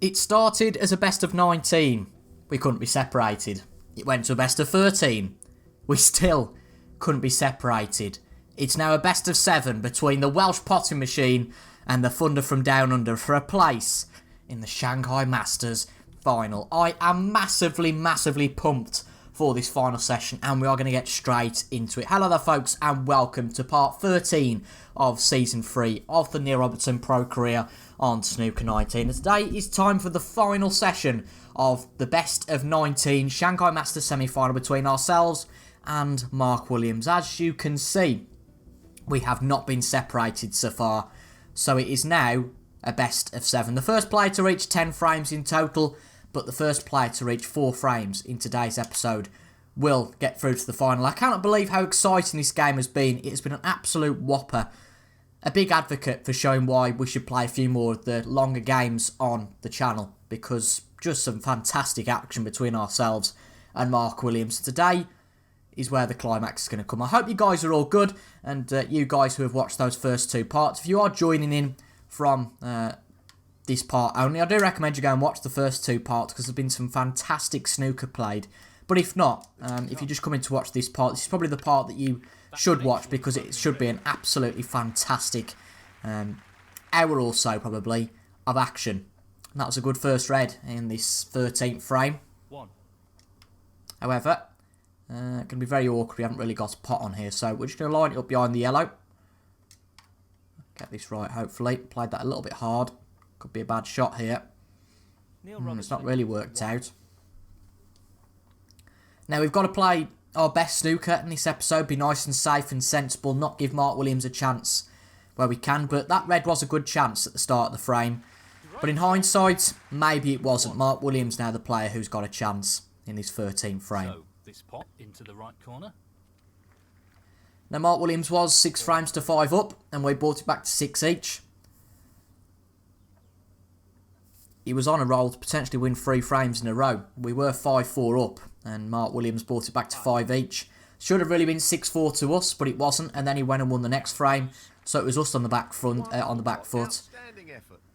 It started as a best of 19. We couldn't be separated. It went to a best of 13. We still couldn't be separated. It's now a best of 7 between the Welsh potting machine and the Thunder from Down Under for a place in the Shanghai Masters final. I am massively pumped for this final session, and we are going to get straight into it. Hello there folks, and welcome to part 13 of season 3 of the Neil Robertson pro career on Snooker 19. And today is time for the final session of the best of 19 Shanghai Masters semi-final between ourselves and Mark Williams. As you can see, we have not been separated so far, so it is now a best of 7. The first player to reach 10 frames in total, but the first player to reach 4 frames in today's episode will get through to the final. I cannot believe how exciting this game has been. It has been an absolute whopper. A big advocate for showing why we should play a few more of the longer games on the channel, because just some fantastic action between ourselves and Mark Williams. Today is where the climax is going to come. I hope you guys are all good, and you guys who have watched those first 2 parts, if you are joining in from this part only, I do recommend you go and watch the first 2 parts, because there's been some fantastic snooker played. But if not, if you're just coming to watch this part, this is probably the part that you should watch, because it should be an absolutely fantastic hour or so probably of action. And that was a good first red in this 13th frame. However, going to be very awkward. We haven't really got a pot on here, so we're just going to line it up behind the yellow. Get this right, hopefully. Played that a little bit hard. Could be a bad shot here. It's not really worked out. Now we've got to play our best snooker in this episode. Be nice and safe and sensible. Not give Mark Williams a chance where we can. But that red was a good chance at the start of the frame. But in hindsight, maybe it wasn't. Mark Williams now the player who's got a chance in this 13th frame. So this pot into the right corner. Now Mark Williams was 6 frames to 5 up, and we brought it back to 6 each. He was on a roll to potentially win 3 frames in a row. We were 5-4 up, and Mark Williams brought it back to 5 each. Should have really been 6-4 to us, but it wasn't. And then he went and won the next frame, so it was us on the back foot.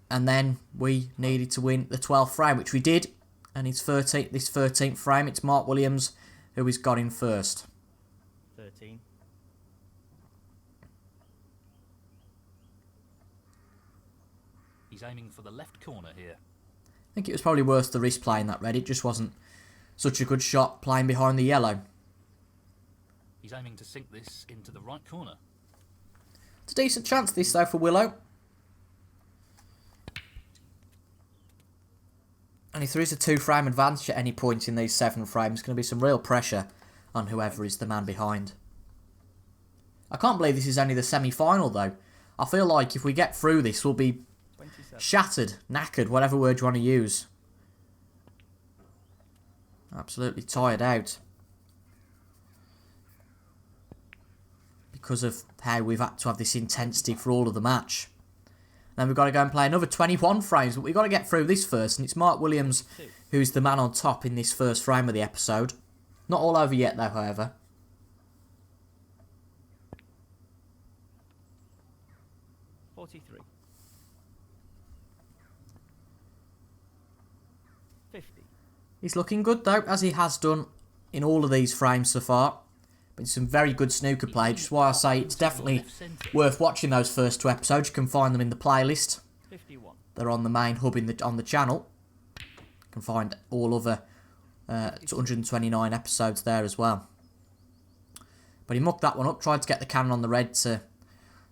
And then we needed to win the 12th frame, which we did. And this 13th frame, it's Mark Williams who has got in first. 13. He's aiming for the left corner here. I think it was probably worth the risk playing that red. It just wasn't such a good shot playing behind the yellow. He's aiming to sink this into the right corner. It's a decent chance this though for Willow. And if there is a 2-frame advantage at any point in these 7 frames, there's going to be some real pressure on whoever is the man behind. I can't believe this is only the semi-final though. I feel like if we get through this, we'll be 27. shattered, knackered, whatever word you want to use. Absolutely tired out. Because of how we've had to have this intensity for all of the match. Then we've got to go and play another 21 frames, but we've got to get through this first, and it's Mark Williams who's the man on top in this first frame of the episode. Not all over yet though, however. $43. 50. He's looking good though, as he has done in all of these frames so far. Been some very good snooker play, which is why I say it's definitely worth watching those first 2 episodes. You can find them in the playlist. 51. They're on the main hub on the channel. You can find all other 229 episodes there as well. But he mucked that one up, tried to get the cannon on the red to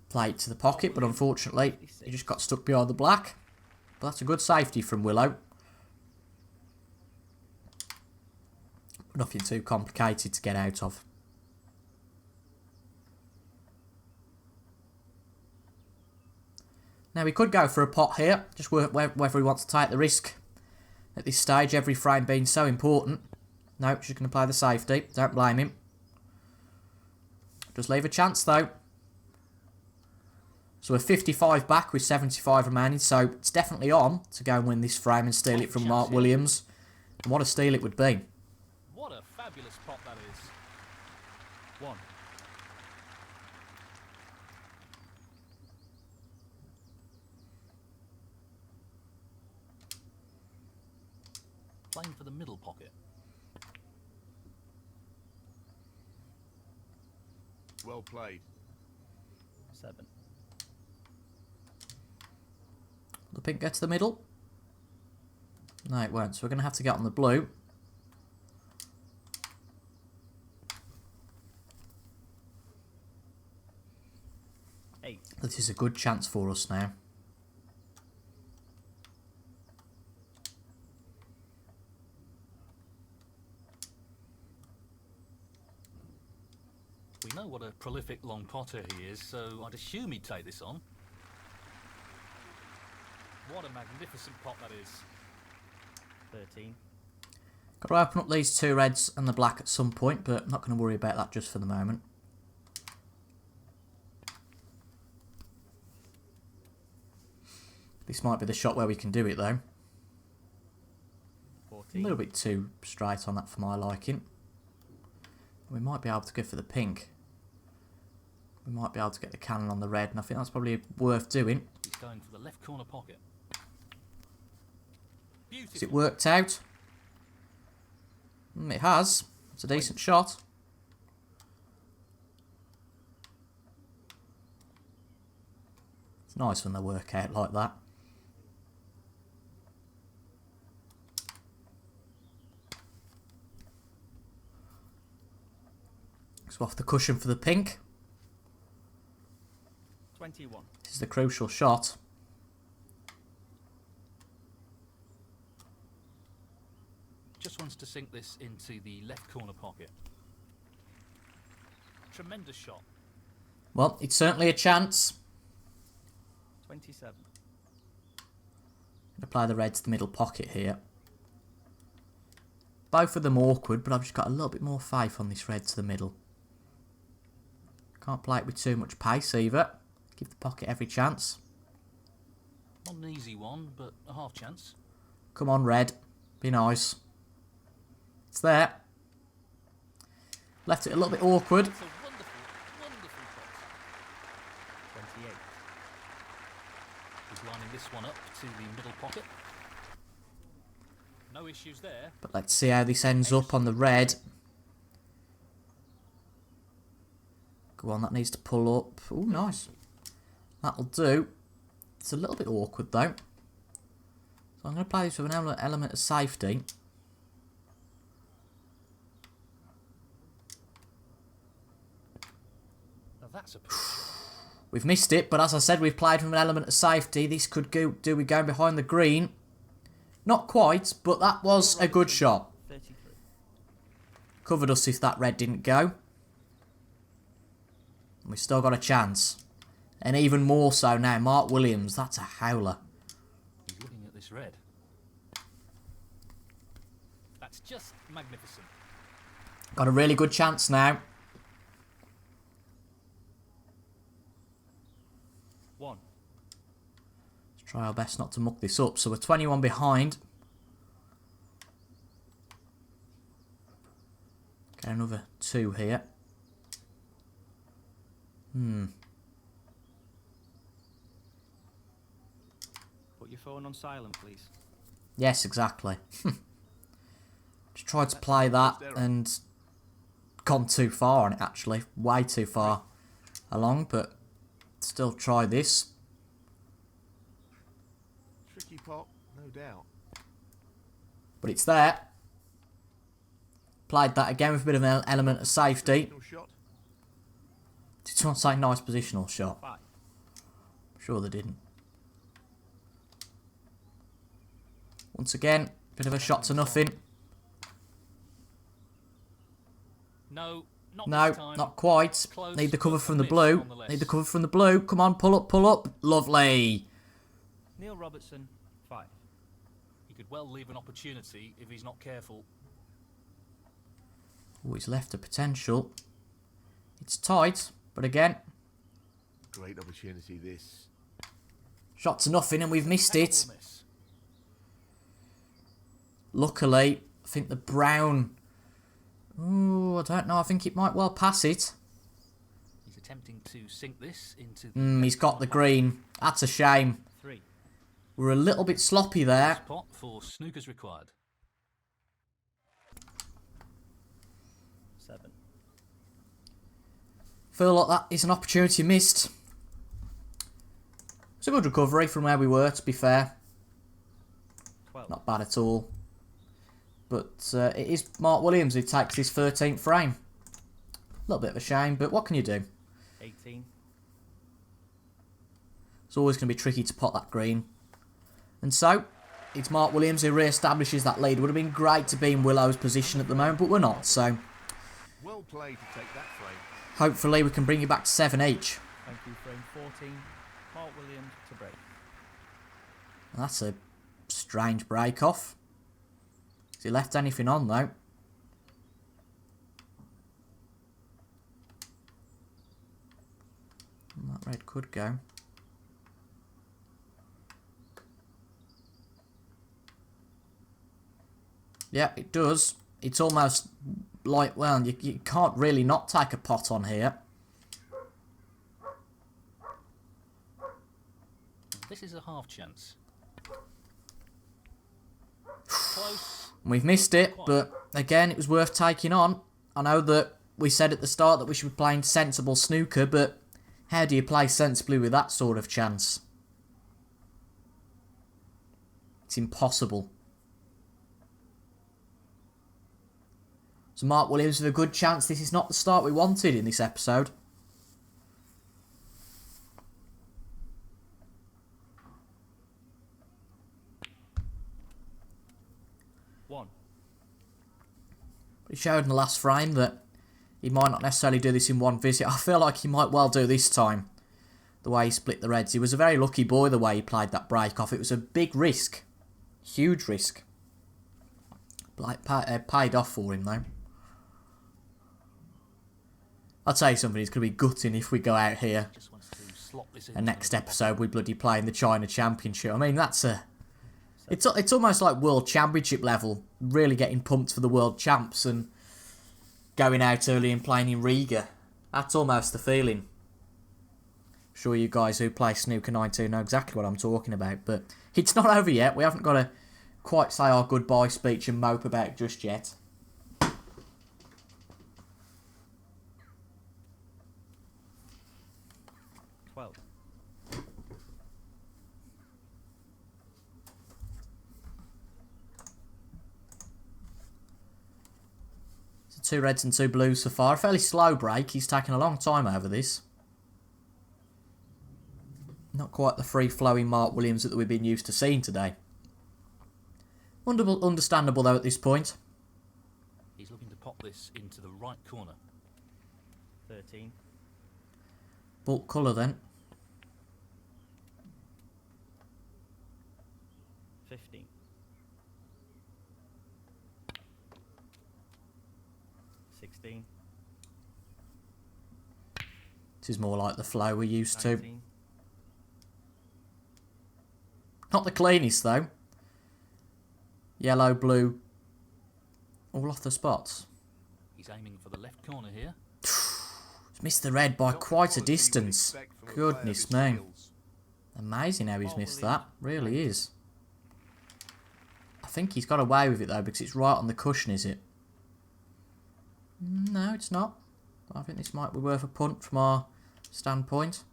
play it to the pocket, but unfortunately he just got stuck behind the black. But that's a good safety from Willow. Nothing too complicated to get out of. Now we could go for a pot here, just whether he wants to take the risk at this stage, every frame being so important. No, she's going to play the safety, don't blame him. Just leave a chance though. So we're 55 back with 75 remaining, so it's definitely on to go and win this frame and steal it from Mark Williams. And what a steal it would be. What a fabulous pot that is. 1. Playing for the middle pocket. Well played. 7. The pink go to the middle? No, it won't. So we're going to have to get on the blue. This is a good chance for us now. We know what a prolific long potter he is, so I'd assume he'd take this on. What a magnificent pot that is. 13. Got to open up these two reds and the black at some point, but I'm not going to worry about that just for the moment. This might be the shot where we can do it though. 14. A little bit too straight on that for my liking. We might be able to go for the pink. We might be able to get the cannon on the red, and I think that's probably worth doing. He's going for the left corner pocket. Beautiful. Has it worked out? It has. It's a decent shot. It's nice when they work out like that. So off the cushion for the pink. 21. This is the crucial shot. Just wants to sink this into the left corner pocket. Tremendous shot. Well, it's certainly a chance. 27. Apply the red to the middle pocket here. Both of them awkward, but I've just got a little bit more faith on this red to the middle. Can't play it with too much pace either. Give the pocket every chance. Not an easy one, but a half chance. Come on, red. Be nice. It's there. Left it a little bit awkward. It's a wonderful, wonderful pot. 28. He's lining this one up to the middle pocket. No issues there. But let's see how this ends up on the red. Go on, that needs to pull up. Oh, nice. That'll do. It's a little bit awkward though. So I'm going to play this with an element of safety. Now that's a pretty shot. We've missed it, but as I said, we've played with an element of safety. This could do with going behind the green. Not quite, but that was a good shot. 33. Covered us if that red didn't go. And we've still got a chance. And even more so now, Mark Williams. That's a howler. He's looking at this red. That's just magnificent. Got a really good chance now. 1. Let's try our best not to muck this up. So we're 21 behind. Get another 2 here. Put your phone on silent, please. Yes, exactly. Just tried to play that and gone too far on it, actually. Way too far along, but still try this. Tricky pot, no doubt. But it's there. Played that again with a bit of an element of safety. No shot. Did someone say nice positional shot? 5. Sure they didn't. Once again, bit of a shot to nothing. No, not No, this time. not quite. Close, Need the cover but from the miss blue. nonetheless. Need the cover from the blue. Come on, pull up, pull up. Lovely. Neil Robertson, 5. He could well leave an opportunity if he's not careful. Oh, he's left a potential. It's tight, but again, Great opportunity this. shot to nothing and we've missed it. Terrible miss. Luckily, I think the brown... Oh, I don't know. I think it might well pass it. He's attempting to sink this into the He's got the green. That's a shame. 3. We're a little bit sloppy there. spot for snookers required. Feel like that is an opportunity missed. It's a good recovery from where we were, to be fair. 12. Not bad at all. But it is Mark Williams who takes this 13th frame. A little bit of a shame, but what can you do? 18. It's always going to be tricky to pot that green. And so, it's Mark Williams who re-establishes that lead. Would have been great to be in Willow's position at the moment, but we're not. So, Well played to take that frame. hopefully we can bring you back to 7 each. Thank you. Frame 14. Mark Williams to break. That's a strange break off. Has he left anything on though? That red could go. Yeah, it does. It's almost like, well, you can't really not take a pot on here. This is a half chance. Close. We've missed it, but again, it was worth taking on. I know that we said at the start that we should be playing sensible snooker, but how do you play sensibly with that sort of chance? It's impossible. So Mark Williams with a good chance. This is not the start we wanted in this episode. One. He showed in the last frame that he might not necessarily do this in one visit. I feel like he might well do this time. The way he split the reds. He was a very lucky boy the way he played that break off. It was a big risk. Huge risk. But it paid off for him though. I'll tell you something, it's going to be gutting if we go out here. Just wants to slot this in. And next episode we bloody play in the China Championship. I mean, that's a... It's almost like World Championship level. Really getting pumped for the World Champs and going out early and playing in Riga. That's almost the feeling. I'm sure you guys who play Snooker 92 know exactly what I'm talking about. But it's not over yet. We haven't got to quite say our goodbye speech and mope about it just yet. Two reds and two blues so far. A fairly slow break. He's taken a long time over this. Not quite the free-flowing Mark Williams that we've been used to seeing today. Understandable though at this point. He's looking to pop this into the right corner. 13. Bulk colour then. 15. 16. This is more like the flow we're used to. 19. Not the cleanest though. Yellow, blue. All off the spots. He's aiming for the left corner here. He's missed the red by quite a distance. Goodness me. Amazing how he's missed that. Really is. I think he's got away with it though because it's right on the cushion, is it? No, it's not. I think this might be worth a punt from our standpoint.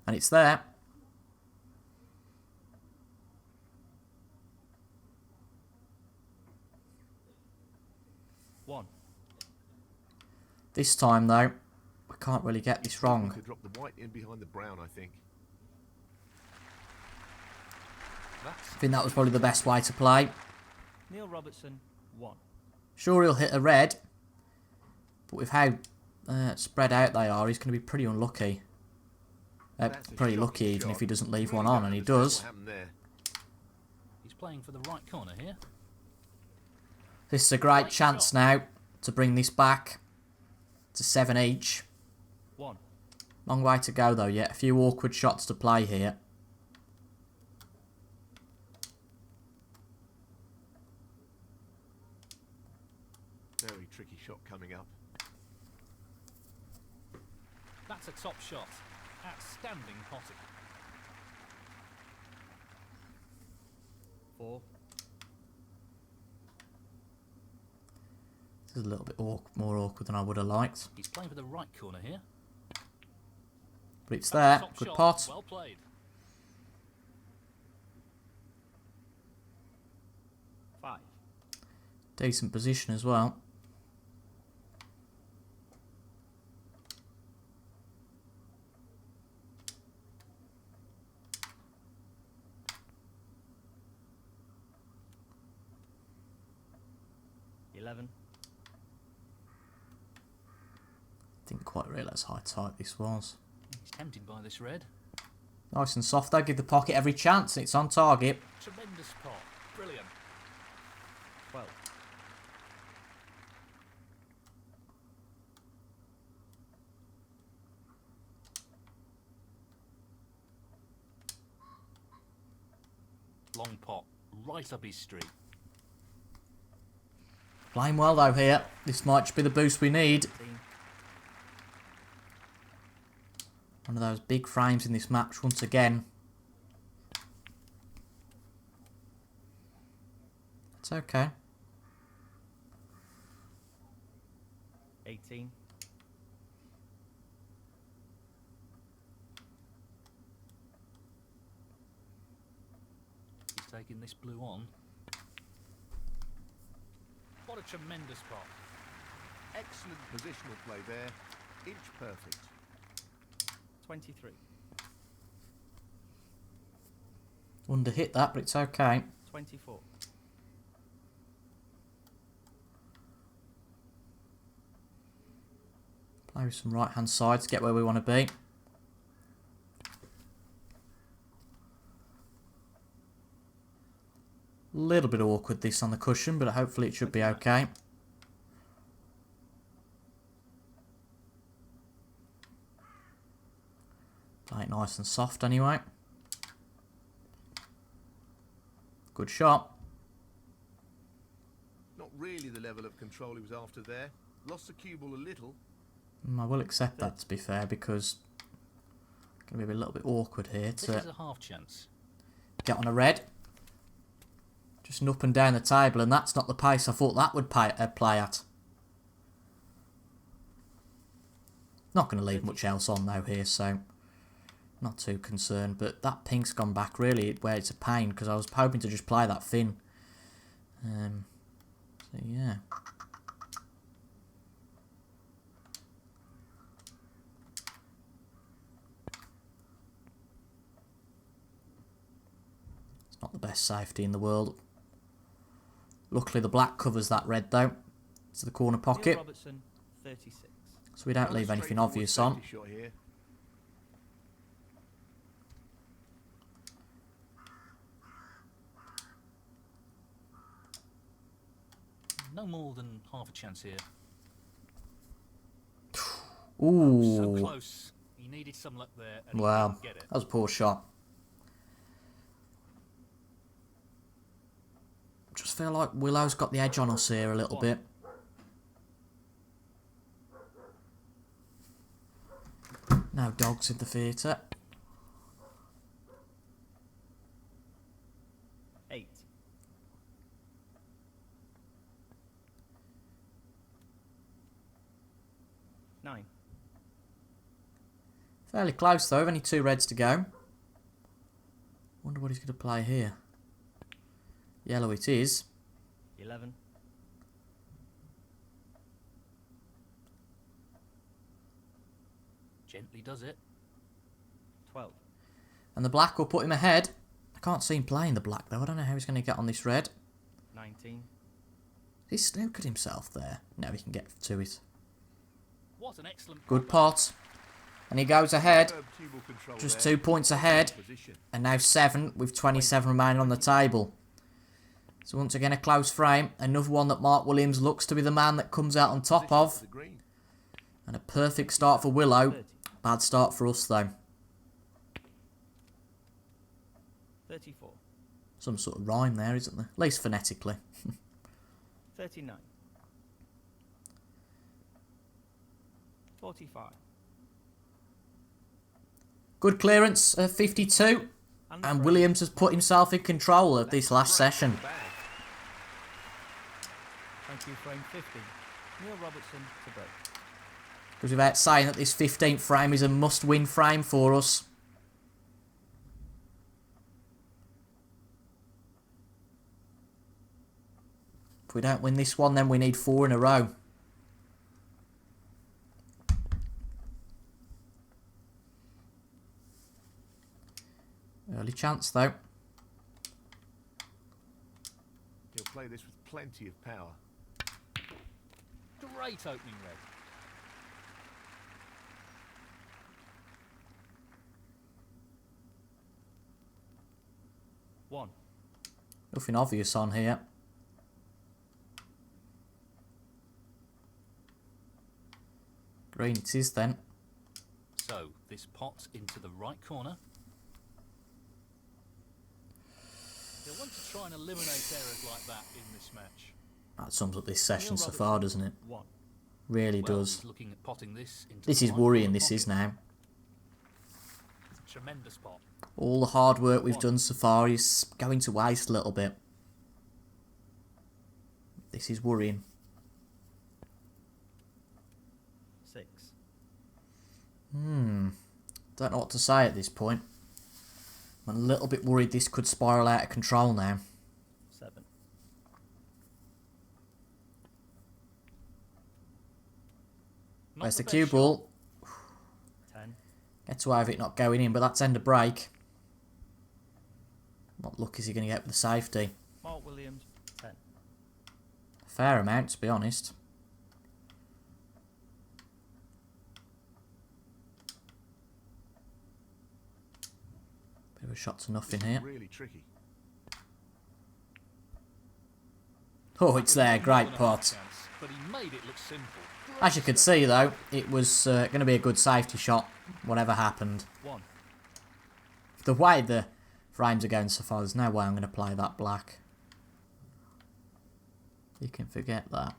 And it's there. One. This time though, we can't really get this wrong. Could drop the white in behind the brown, I think. I think that was probably the best way to play. Neil Robertson, 1. Sure, he'll hit a red, but with how spread out they are, he's going to be pretty unlucky. Pretty lucky even if he doesn't leave one on, and he does. He's playing for the right corner here. This is a great chance now to bring this back to 7 each. 1. Long way to go though yet. A few awkward shots to play here. Very tricky shot coming up. That's a top shot. Outstanding potting. 4. This is a little bit more awkward than I would have liked. He's playing for the right corner here. But it's there. Top Good shot. pot. Well played. 5. Decent position as well. Didn't quite realise how tight this was. He's tempted by this red. Nice and soft though. Give the pocket every chance. It's on target. Tremendous pot. Brilliant. 12. Long pot. Right up his street. Playing well though here. This might just be the boost we need. 15. One of those big frames in this match once again. It's okay. 18. He's taking this blue on. What a tremendous pot. Excellent positional play there. Inch perfect. 23. Under hit that, but it's okay. 24. Play with some right hand side to get where we want to be. Little bit awkward this on the cushion, but hopefully it should be okay. Play it nice and soft anyway. Good shot. Not really the level of control he was after there. Lost the cue ball a little. I will accept that, to be fair, because it's going to be a little bit awkward here This to is a half chance. get on a red. Just an up and down the table, and that's not the pace I thought that would play at. Not going to leave much else on though here, so not too concerned. But that pink's gone back really where it's a pain, because I was hoping to just play that thin. So yeah. It's not the best safety in the world. Luckily the black covers that red though. To the corner Neil pocket. Robertson, 36. So we don't Another leave anything straightforward obvious on. safety shot here. No more than half a chance here. So Ooh. close. He needed some luck there and Wow. he didn't get it. That was a poor shot. Just feel like Willow's got the edge on us here a little bit. No dogs in the theatre. 8. Nine. Fairly close though, only 2 reds to go. Wonder what he's going to play here. Yellow it is. 11. Gently does it. 12. And the black will put him ahead. I can't see him playing the black though. I don't know how he's going to get on this red. 19. He snookered himself there. Now he can get to it. What an excellent Good pot. And he goes ahead. Superb cue ball control Just there. 2 points ahead. Position. And now 7 with 27 remaining on the table. So once again a close frame. Another one that Mark Williams looks to be the man that comes out on top Position of. to the green. And a perfect start for Willow. 30. Bad start for us though. 34. Some sort of rhyme there, isn't there? At least phonetically. 39. 45. Good clearance, 52. And Williams has put himself in control of this last session. Thank you, frame 50. Neil Robertson to break. Goes without saying that this 15th frame is a must-win frame for us. If we don't win this one, then we need 4 in a row. Early chance, though. He'll play this with plenty of power. Great opening red. One. Nothing obvious on here. Green it is then. So, this pot into the right corner. You'll want to try and eliminate errors like that in this match. That sums up this session Neil so Robertson, far, doesn't it? 1. Really Well, does. he's looking at potting this into This the is right worrying, corner this is pocket. now. It's a tremendous pot. All the hard work we've done so far is going to waste a little bit. This is worrying. 6. Don't know what to say at this point. I'm a little bit worried this could spiral out of control now. 7. Not Where's the best cue shot. ball? 10. Gets away with it not going in, but that's end of break. What luck is he going to get with the safety? Mark Williams, 10. Fair amount, to be honest. Bit of a shot to nothing here. Really tricky. Oh, it's there. More Great than a pot. half chance, but he made it look simple. As you could see, though, it was going to be a good safety shot, whatever happened. 1. The way the frames are going so far, there's no way I'm going to play that black. You can forget that.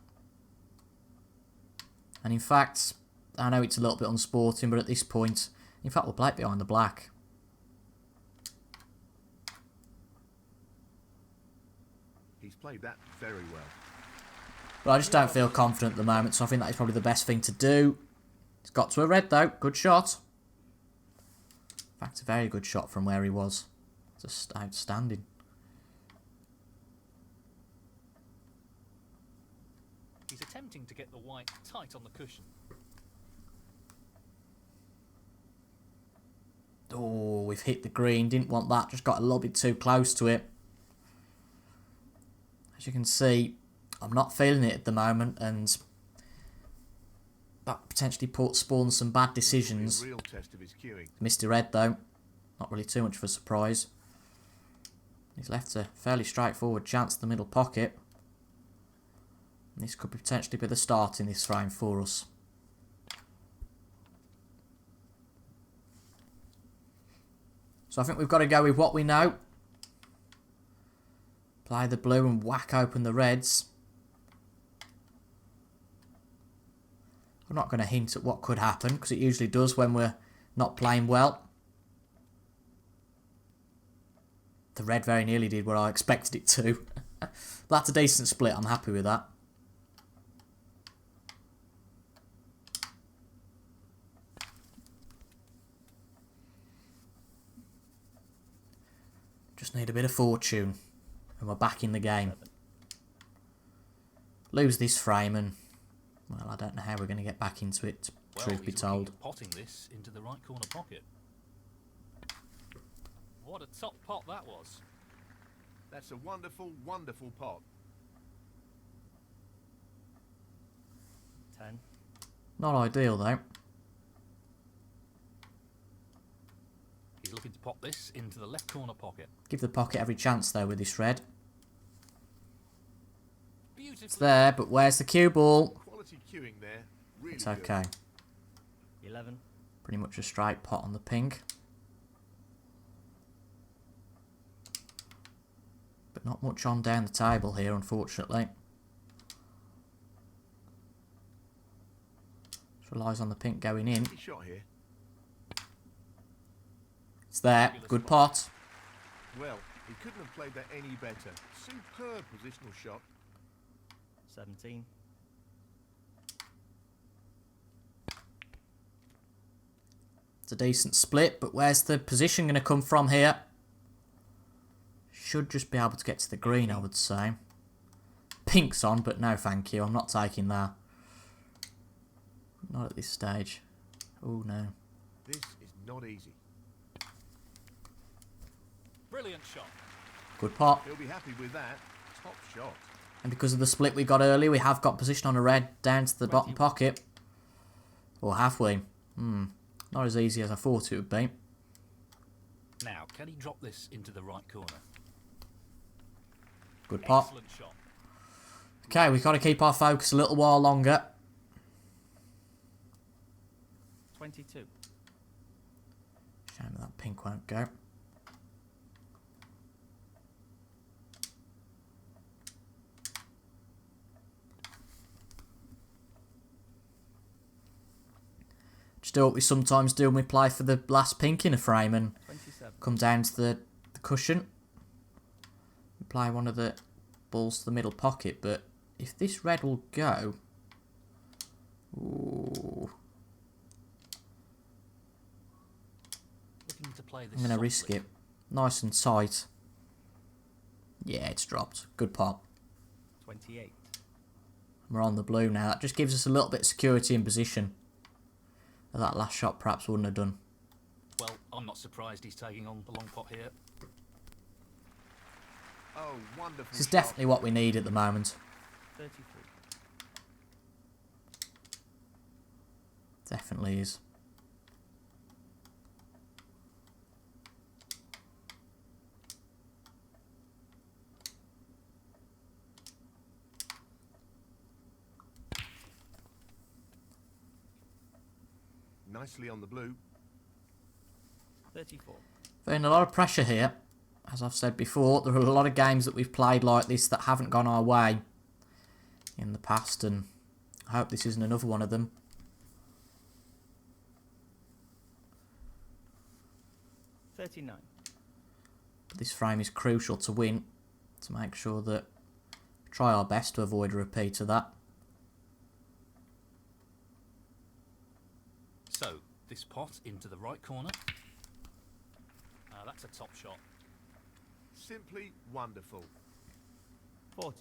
And in fact, I know it's a little bit unsporting, but at this point, in fact, we'll play it behind the black. He's played that very well. But I just don't feel confident at the moment, so I think that is probably the best thing to do. It's got to a red, though. Good shot. In fact, a very good shot from where he was. Just outstanding. He's attempting to get the white tight on the cushion. Oh, we've hit the green. Didn't want that. Just got a little bit too close to it. As you can see, I'm not feeling it at the moment, and that potentially spawns some bad decisions. A real test of his cueing. Mr. Red, though, not really too much of a surprise. He's left a fairly straightforward chance to the middle pocket. And this could potentially be the start in this frame for us. So I think we've got to go with what we know. Play the blue and whack open the reds. I'm not going to hint at what could happen, because it usually does when we're not playing well. The red very nearly did what I expected it to. That's a decent split, I'm happy with that. Just need a bit of fortune, and we're back in the game. Lose this frame and, well, I don't know how we're going to get back into it, Well, truth be he's told. looking at potting this into the right corner pocket. What a top pot that was. That's a wonderful, wonderful pot. 10. Not ideal, though. He's looking to pop this into the left corner pocket. Give the pocket every chance, though, with this red. Beautifully. It's there, but where's the cue ball? Quality cueing there. Really It's good. okay. 11. Pretty much a straight pot on the pink. But not much on down the table here, unfortunately. Just relies on the pink going in. He shot here. It's there. Good pot. Well, he couldn't have played that any better. Superb positional shot. 17. It's a decent split, but where's the position going to come from here? Should just be able to get to the green, I would say. Pink's on, but no thank you. I'm not taking that. Not at this stage. Oh, no. This is not easy. Brilliant shot. Good pot. He'll be happy with that. Top shot. And because of the split we got earlier, we have got position on a red down to the bottom pocket. Or have we? Not as easy as I thought it would be. Now, can he drop this into the right corner? Good pot. Excellent shot. Okay, we've got to keep our focus a little while longer. 22. Shame that pink won't go. Just do what we sometimes do when we play for the last pink in a frame and 27. come down to the cushion. We play one of the balls to the middle pocket, but if this red will go... Ooh. Looking to play this I'm going to risk softly. it. Nice and tight. Yeah, it's dropped. Good pop. 28. We're on the blue now. That just gives us a little bit of security in position. That last shot perhaps wouldn't have done. Well, I'm not surprised he's taking on the long pot here. Oh, wonderful This is shot. definitely what we need at the moment. 33. Definitely is. Nicely on the blue. 34. Feeling a lot of pressure here. As I've said before, there are a lot of games that we've played like this that haven't gone our way in the past, and I hope this isn't another one of them. 39. But this frame is crucial to win, to make sure that we try our best to avoid a repeat of that. So, this pot into the right corner. That's a top shot. Simply wonderful. 40.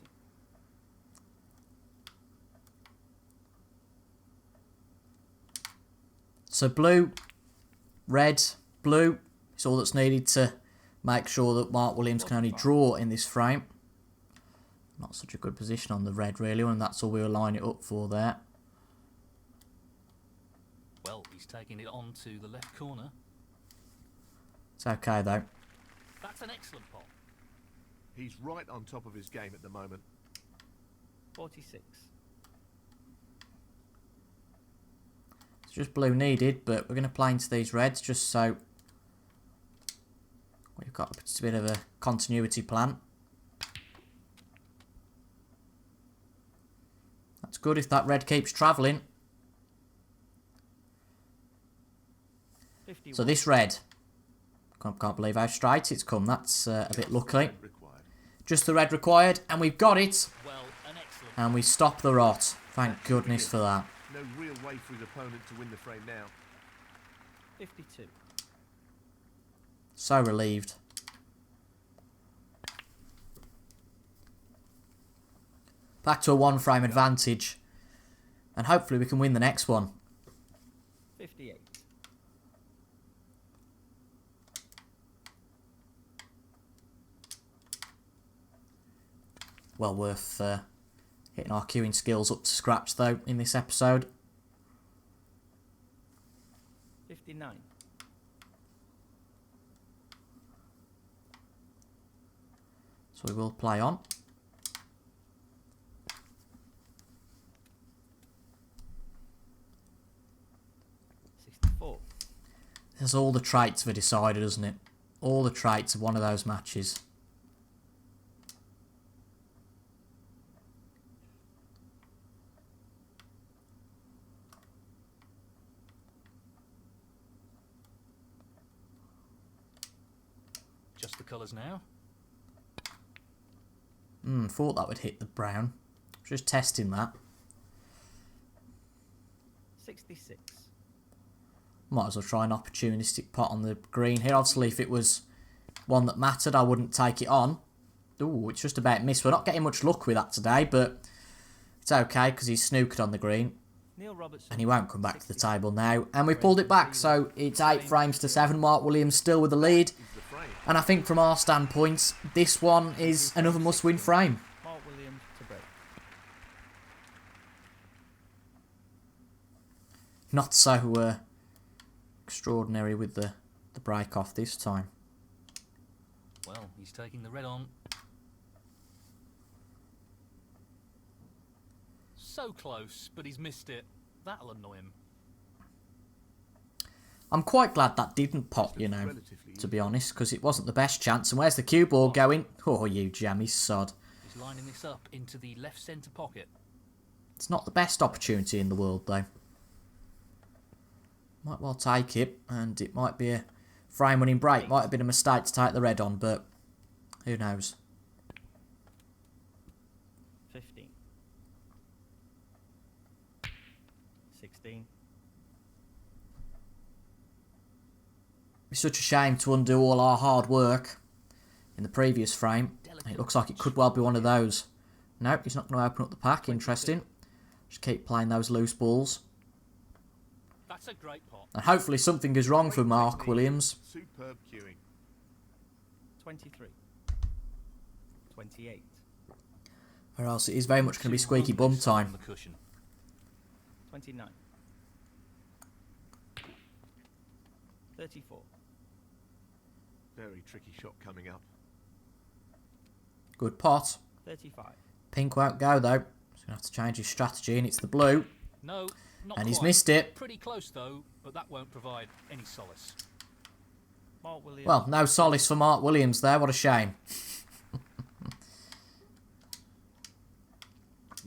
So blue, red, blue is all that's needed to make sure that Mark Williams can only draw in this frame. Not such a good position on the red really, and that's all we'll line it up for there. Well, he's taking it on to the left corner. It's okay though. That's an excellent pot. He's right on top of his game at the moment. 46. It's just blue needed, but we're going to play into these reds just so we've got a bit of a continuity plan. That's good if that red keeps travelling. 51. So this red, can't believe how straight it's come. That's a bit lucky. Required. Just the red required, and we've got it. Well, an excellent. And we stop the rot. Thank goodness for that. No real way for his opponent to win the frame now. 52. So relieved. Back to a one frame advantage. And hopefully we can win the next one. 58. Well worth getting our queuing skills up to scratch though in this episode. 59. So we will play on. This has all the traits of a decider, doesn't it? All the traits of one of those matches. Just the colours now. Thought that would hit the brown. Just testing that. 66. Might as well try an opportunistic pot on the green here. Obviously, if it was one that mattered, I wouldn't take it on. Ooh, it's just about missed. We're not getting much luck with that today, but it's okay because he's snookered on the green. Neil Robertson. And he won't come back to the table now. And we pulled it back, so it's 8 frames to 7. Mark Williams still with the lead. And I think from our standpoint, this one is another must-win frame. Mark Williams to break. Not so extraordinary with the break off this time. Well, he's taking the red on. So close, but he's missed it. That'll annoy him. I'm quite glad that didn't pot, you know, to be honest, because it wasn't the best chance. And where's the cue ball going? Oh, you jammy sod. He's lining this up into the left centre pocket. It's not the best opportunity in the world, though. Might well take it, and it might be a frame-winning break. Might have been a mistake to take the red on, but who knows? 15. 16. It's such a shame to undo all our hard work in the previous frame. It looks like it could well be one of those. No, he's not going to open up the pack. Interesting. Just keep playing those loose balls. That's a great pot. And hopefully something is wrong for Mark Williams. Superb cueing. 23. 28. Or else it is very much going to be squeaky bum time. 29. 34. Very tricky shot coming up. Good pot. 35. Pink won't go though. He's going to have to change his strategy, and it's the blue. No, not And he's quite. missed it. Pretty close though, but that won't provide any solace. Mark Williams. Well, no solace for Mark Williams there. What a shame.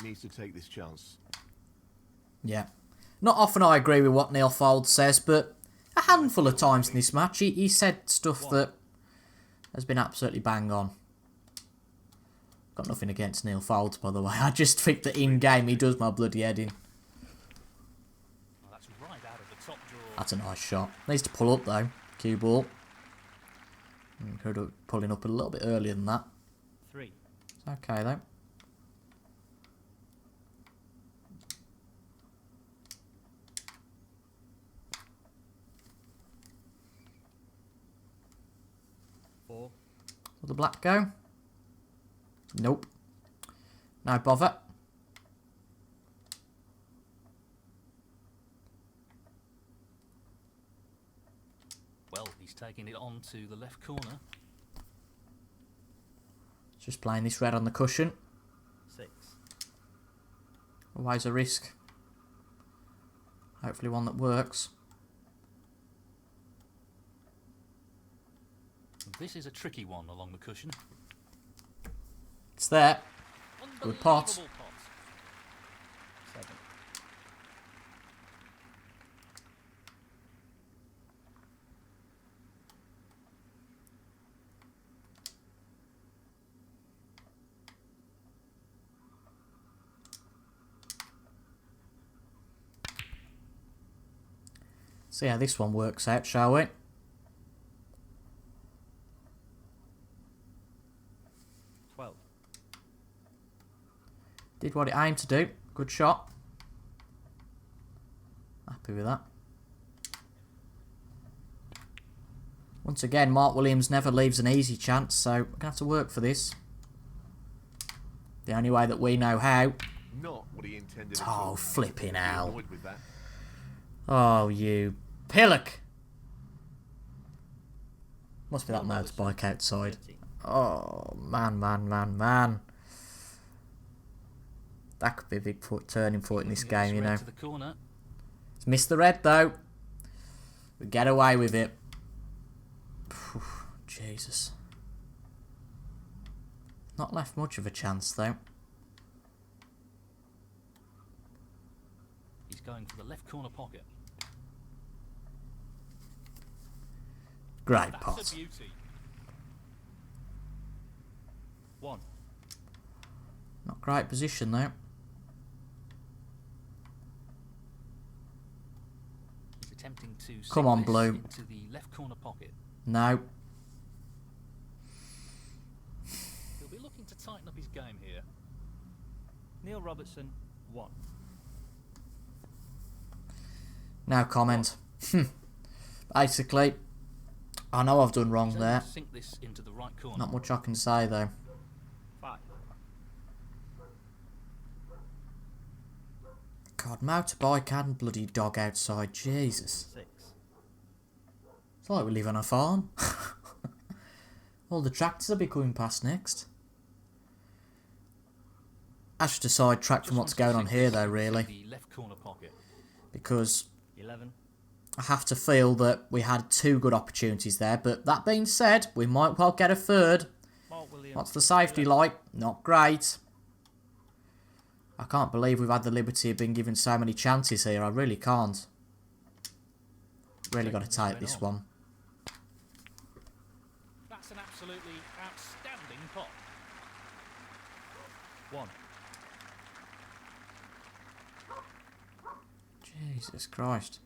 Needs to take this chance. Yeah. Not often I agree with what Neil Fold says, but a handful of times in this match he said stuff that has been absolutely bang on. Got nothing against Neil Fold, by the way. I just think that in-game he does my bloody head in. Well, that's right out of the top drawer. That's a nice shot. Needs to pull up though. Cue ball. Could have pulling up a little bit earlier than that. 3. It's okay though. Will the black go? Nope. No bother. Well, he's taking it on to the left corner. Just playing this red on the cushion. 6. Always a risk. Hopefully one that works. This is a tricky one along the cushion. It's there. Good pot. 7. See how this one works out, shall we? Did what it aimed to do. Good shot. Happy with that. Once again, Mark Williams never leaves an easy chance, so we're going to have to work for this. The only way that we know how. Not what he intended. Oh, flipping hell. Annoyed with that. Oh, you pillock. Must be that motorbike outside. 30. Oh, man. That could be a big turning point in this game, you know. To the corner. He's missed the red, though. We get away with it. Phew, Jesus. Not left much of a chance, though. He's going for the left corner pocket. Great That's pot. a beauty. 1. Not great position, though. He's attempting to Come sink on, this Blue. into the left corner pocket. No. He'll be looking to tighten up his game here. Neil Robertson, 1. No comment. Basically, I know I've done wrong He's able there. to sink this into the right corner. Not much I can say though. 5. God, motorbike and bloody dog outside. Jesus. 6. It's like we live on a farm. All the tractors will be coming past next. That's just a sidetrack from what's going on here though, really. The left corner pocket. Because 11. I have to feel that we had 2 good opportunities there. But that being said, we might well get a third. Mark Williams. What's the safety like? Not great. I can't believe we've had the liberty of being given so many chances here. I really can't. Really got to take this one. That's an absolutely outstanding pot. 1. Jesus Christ.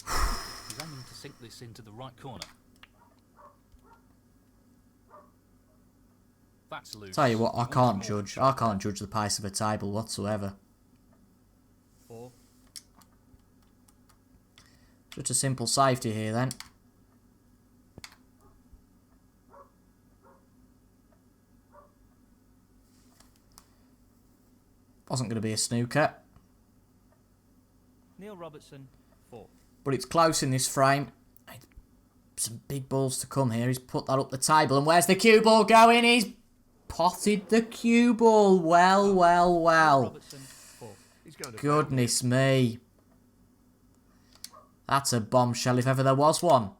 He's aiming to sink this into the right corner. That's loose. Tell you what, I Once can't more. judge. I can't judge the pace of a table whatsoever. 4. Just a simple safety here then. Wasn't going to be a snooker. Neil Robertson, 4. But it's close in this frame. Some big balls to come here. He's put that up the table. And where's the cue ball going? He's potted the cue ball. Well, well, well. Robertson, 4. He's going to Goodness me. That's a bombshell if ever there was one.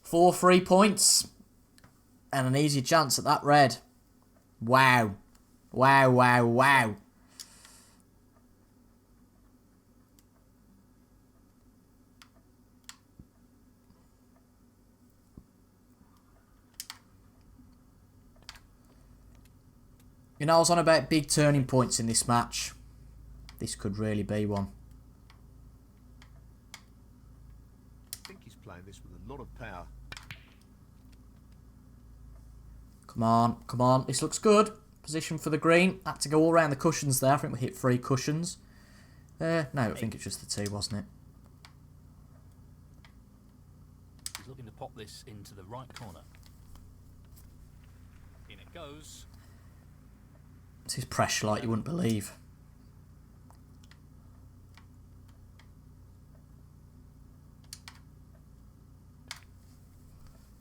4 free points. And an easy chance at that red. Wow. Wow, wow, wow. You know, I was on about big turning points in this match. This could really be one. I think he's playing this with a lot of power. Come on, come on. This looks good. Position for the green. Had to go all around the cushions there. I think we hit 3 cushions. No, I think it's just the 2, wasn't it? He's looking to pop this into the right corner. In it goes. This is pressure like you wouldn't believe.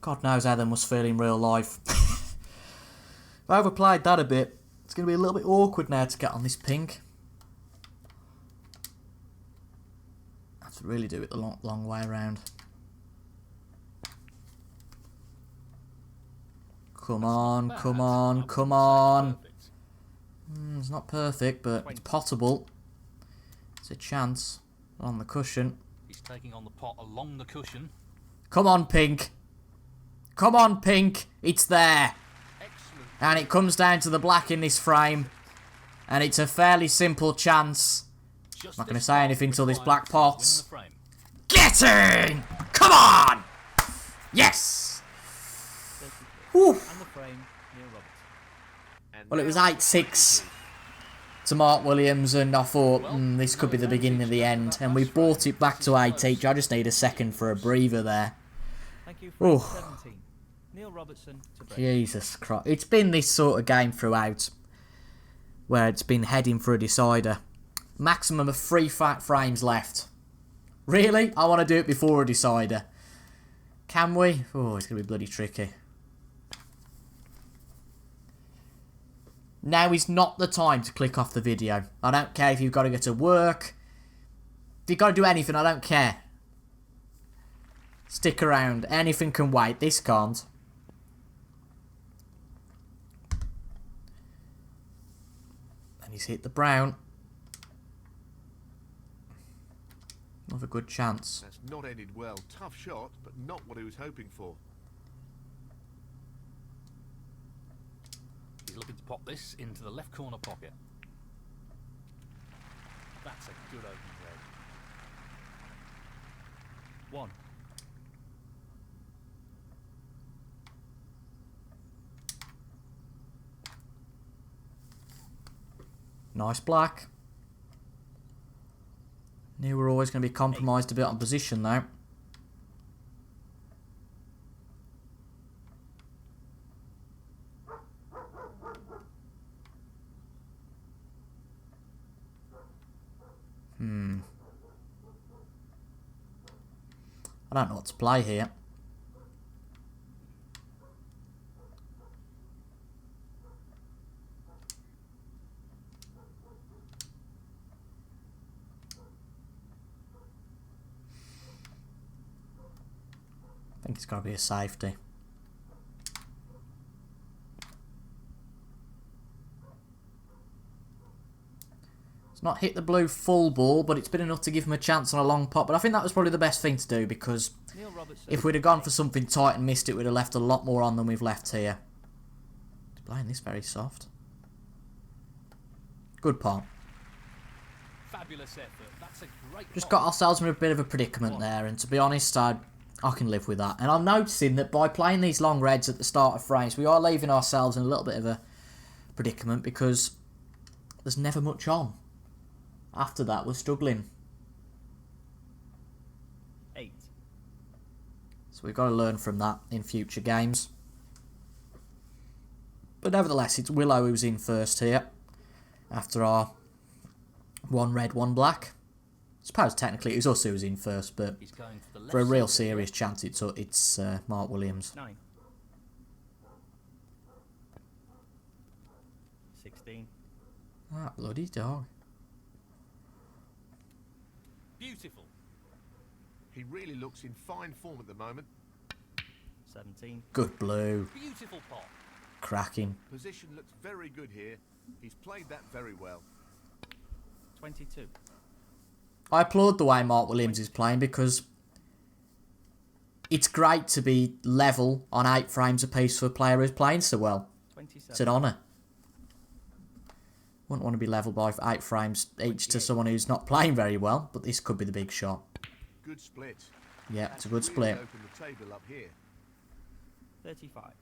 God knows how they must feel in real life. If I overplayed that a bit, it's going to be a little bit awkward now to get on this pink. I have to really do it the long way around. Come on, come on, come on. It's not perfect, but it's potable. It's a chance on the cushion. He's taking on the pot along the cushion. Come on, pink. Come on, pink. It's there. Excellent. And it comes down to the black in this frame. And it's a fairly simple chance. Just Not going to this say pot anything till this required black to win pots. the frame. Get in! Come on! Yes! 33. Whew. And the frame, Neil Robertson. And Well, it was now- 8-6 to Mark Williams, and I thought, this could be the beginning of the end. And we brought it back to 8 each. I just need a second for a breather there. Thank you, frame Ooh. 17. Neil Robertson to break. Jesus Christ. It's been this sort of game throughout, where it's been heading for a decider. Maximum of 3 fat frames left. Really? I want to do it before a decider. Can we? Oh, it's going to be bloody tricky. Now is not the time to click off the video. I don't care if you've got to go to work. If you've got to do anything, I don't care. Stick around. Anything can wait. This can't. And he's hit the brown. Another good chance. That's not ended well. Tough shot, but not what he was hoping for. He's looking to pop this into the left corner pocket. That's a good opening red. 1. Nice black. Knew we were always going to be compromised a bit on position though. I don't know what to play here. I think it's got to be a safety. It's not hit the blue full ball, but it's been enough to give him a chance on a long pot. But I think that was probably the best thing to do, because Neil Robertson. if we'd have gone for something tight and missed it, we'd have left a lot more on than we've left here. He's playing this very soft. Good pot. Fabulous effort. That's a great Just pot. got ourselves in a bit of a predicament there, and to be honest, I can live with that. And I'm noticing that by playing these long reds at the start of frames, we are leaving ourselves in a little bit of a predicament, because there's never much on. After that, we're struggling. 8. So we've got to learn from that in future games. But nevertheless, it's Willow who's in first here, after our 1 red, 1 black. I suppose technically it was us who was in first, but He's going for the left for a real side. serious chance, it's Mark Williams. 9. 16. Ah, bloody dog. Beautiful. He really looks in fine form at the moment. 17. Good blue. Beautiful pot. Cracking. Position looks very good here. He's played that very well. 22. I applaud the way Mark Williams is playing, because it's great to be level on 8 frames apiece for a player who's playing so well. 27. It's an honour. Wouldn't want to be level by 8 frames each to someone who's not playing very well, but this could be the big shot. Good split. Yeah, it's a good That's split. really opened the table up here. 35.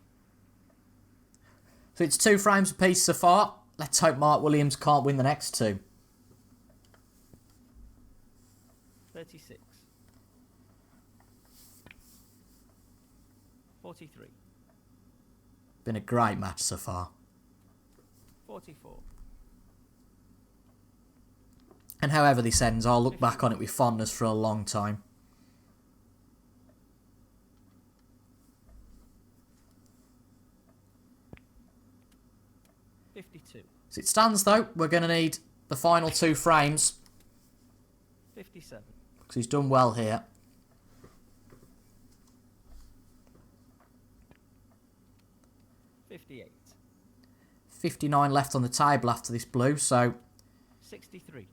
So it's 2 frames apiece so far. Let's hope Mark Williams can't win the next 2. 36. 43. Been a great match so far. 44. And however this ends, I'll look back on it with fondness for a long time. 52. As it stands though, we're going to need the final 2 frames, 57. because he's done well here. 58. 59 left on the table after this blue, so 63.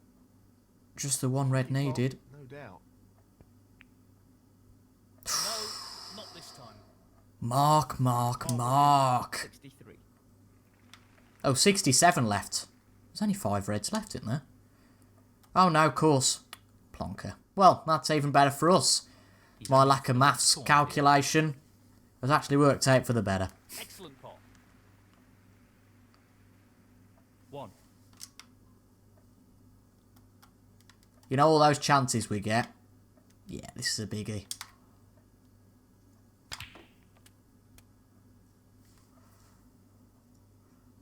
just the 1 red needed. No doubt. No, not this time. Mark. 63. Oh, 67 left. There's only 5 reds left, isn't there? Oh no, of course. Plonker. Well, that's even better for us. My lack of maths calculation has actually worked out for the better. Excellent pot. 1. You know all those chances we get? Yeah, this is a biggie.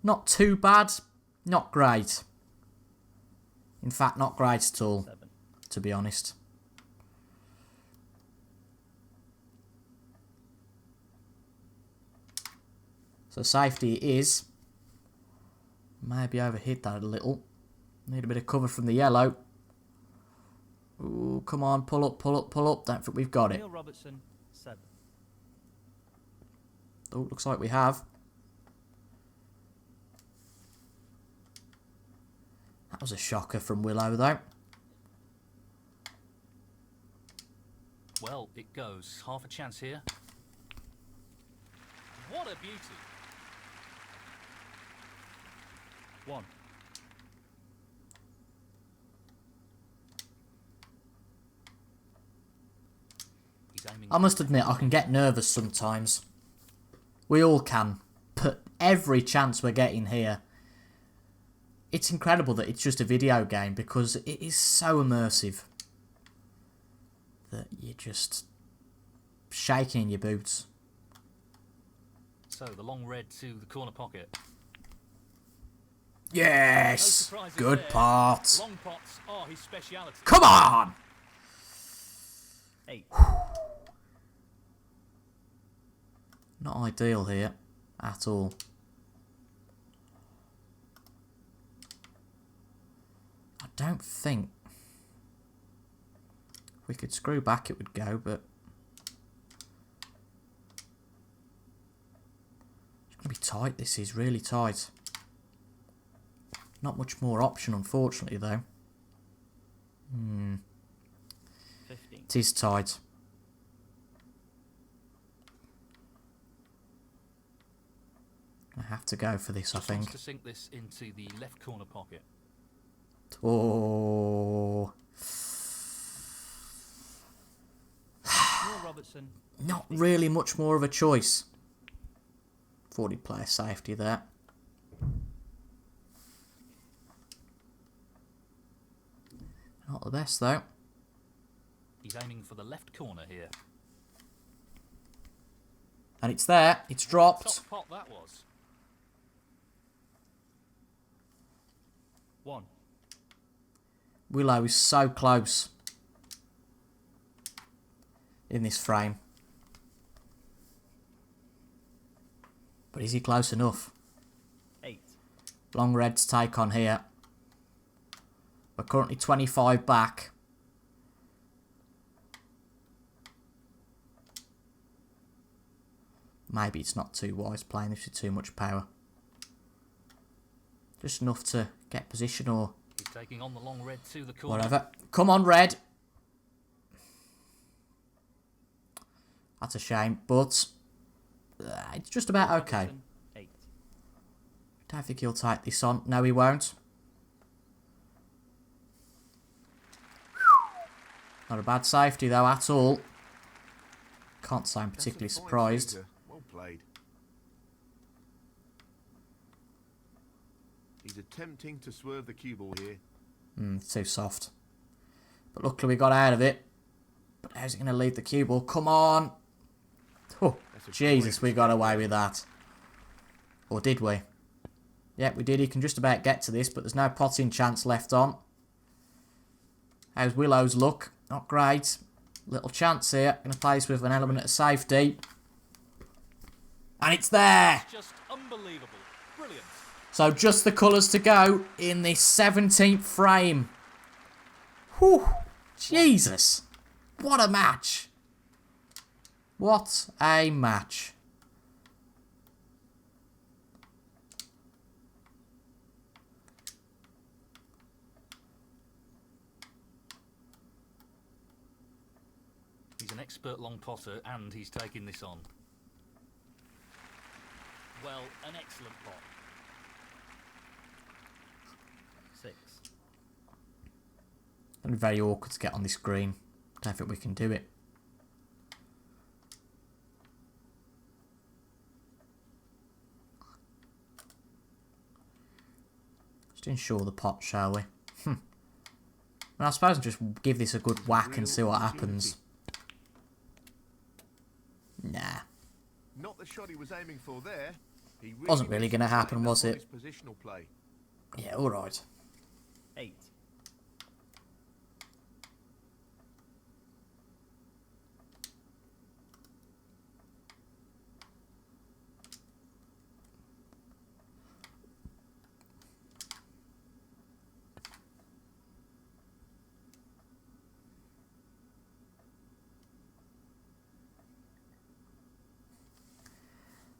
Not too bad, not great. In fact, not great at all, 7. to be honest. So safety is, maybe overhit that a little. Need a bit of cover from the yellow. Ooh, come on, pull up. Don't think we've got it. Neil Robertson, 7. Oh, looks like we have. That was a shocker from Willow, though. Well, it goes. Half a chance here. What a beauty. 1. I must admit, I can get nervous sometimes. We all can. But every chance we're getting here, it's incredible that it's just a video game because it is so immersive that you're just shaking in your boots. So the long red to the corner pocket. No Yes! surprises Good there. part. Long pots are his speciality. Come on! 8. Not ideal here at all. I don't think if we could screw back it would go, but it's going to be tight. This is really tight. Not much more option, unfortunately, though. 15. It is tight. I have to go for this, I Just wants think. to sink this into the left corner pocket. Oh, Neil Robertson. not really much more of a choice. 40 player safety there. Not the best though. He's aiming for the left corner here. And it's there. It's dropped. Top pot that was. 1. Willow is so close in this frame. But is he close enough? 8. Long red to take on here. We're currently 25 back. Maybe it's not too wise playing this with too much power. Just enough to get position or He's taking on the long red to the corner. whatever. Come on, red. That's a shame, but it's just about okay. Robertson, 8. Don't think he'll take this on. No, he won't. Not a bad safety, though, at all. Can't say I'm That's a particularly fine surprised. shooter. Well played. He's attempting to swerve the cue ball here. Too soft. But luckily we got out of it. But how's it going to leave the cue ball? Come on! Oh, That's a Jesus, we great got mistake away there. with that. Or did we? Yeah, we did. He can just about get to this, but there's no potting chance left on. How's Willow's luck? Not great. Little chance here. Going to play this with an element of safety. And it's there! Just unbelievable. Brilliant. So just the colours to go in the 17th frame. Whew. Jesus. What a match. What a match. He's an expert long potter and he's taking this on. Well, an excellent pot. 6. It'll be very awkward to get on this green. Don't think we can do it. Just ensure the pot, shall we? And I suppose I'll just give this a good whack and see what happens. Nah. Not the shot he was aiming for there. He Wasn't really missed gonna it. happen, was That's it? on his positional play. Yeah, alright. 8.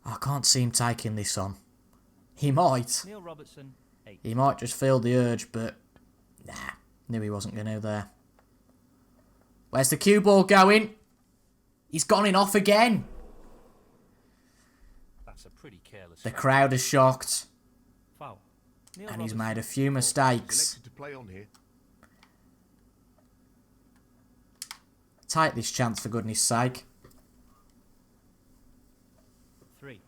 I can't see him taking this on. He might. Neil Robertson, 8. He might just feel the urge, but nah, knew he wasn't going to there. Where's the cue ball going? He's gone in off again. That's a pretty careless The shot. crowd is shocked, Foul. Neil and he's Robertson, made a few mistakes. Selected to play on here. Take this chance for goodness sake. 3.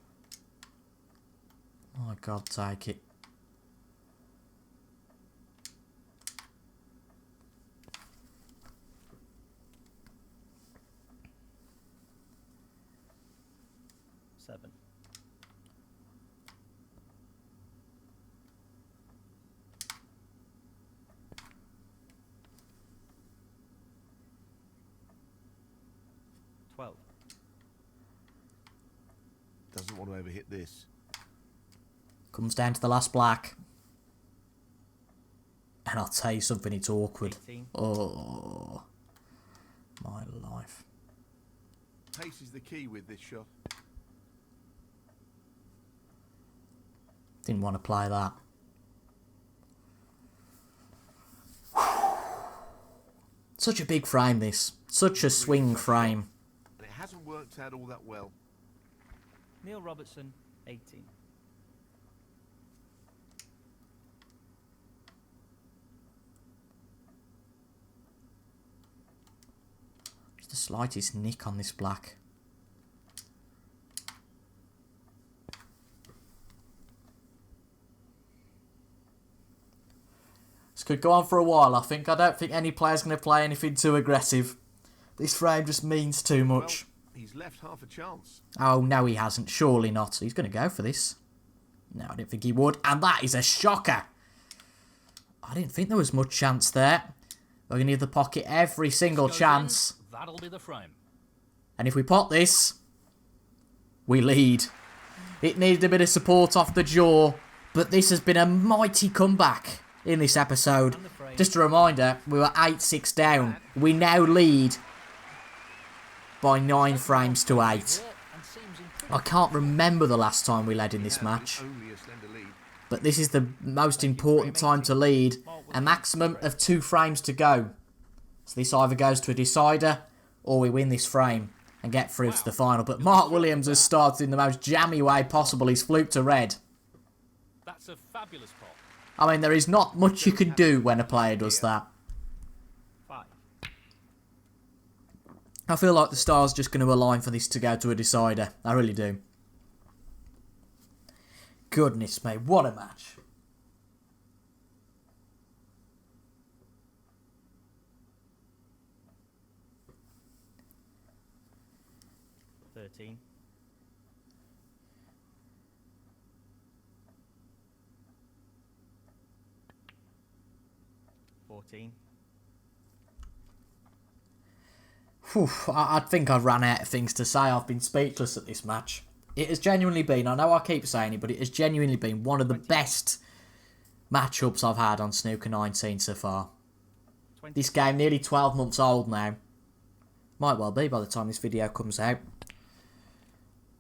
Oh, God, take it. Seven. $12. Doesn't want to overhit this. Comes down to the last black. And I'll tell you something, it's awkward. 18. Oh, my life. Pace is the key with this shot. Didn't want to play that. Such a big frame, this. Such a swing frame. And it hasn't worked out all that well. Neil Robertson, 18. Just the slightest nick on this black. This could go on for a while, I think. I don't think any player's going to play anything too aggressive. This frame just means too much. Well, he's left half a chance. Oh, no he hasn't. Surely not. He's going to go for this. No, I didn't think he would. And that is a shocker. I didn't think there was much chance there. We're going to give the pocket every single Goes chance. in, that'll be the frame. And if we pot this, we lead. It needed a bit of support off the jaw, but this has been a mighty comeback in this episode. Just a reminder, we were 8-6 down. We now lead by 9 frames to 8. And seems in I can't remember the last time we led in this match, Only a slender lead. but this is the most important time to lead. A maximum of 2 frames to go. So this either goes to a decider or we win this frame and get through to the final. But Mark Williams has started in the most jammy way possible. He's fluked a red. That's a fabulous pot. I mean, there is not much you can do when a player does that. 5. I feel like the stars just going to align for this to go to a decider. I really do. Goodness me, what a match. $13. 14. Whew, I think I've ran out of things to say. I've been speechless at this match. It has genuinely been, I know I keep saying it, but it has genuinely been one of the best matchups I've had on Snooker 19 so far. 20. This game, nearly 12 months old now. Might well be by the time this video comes out.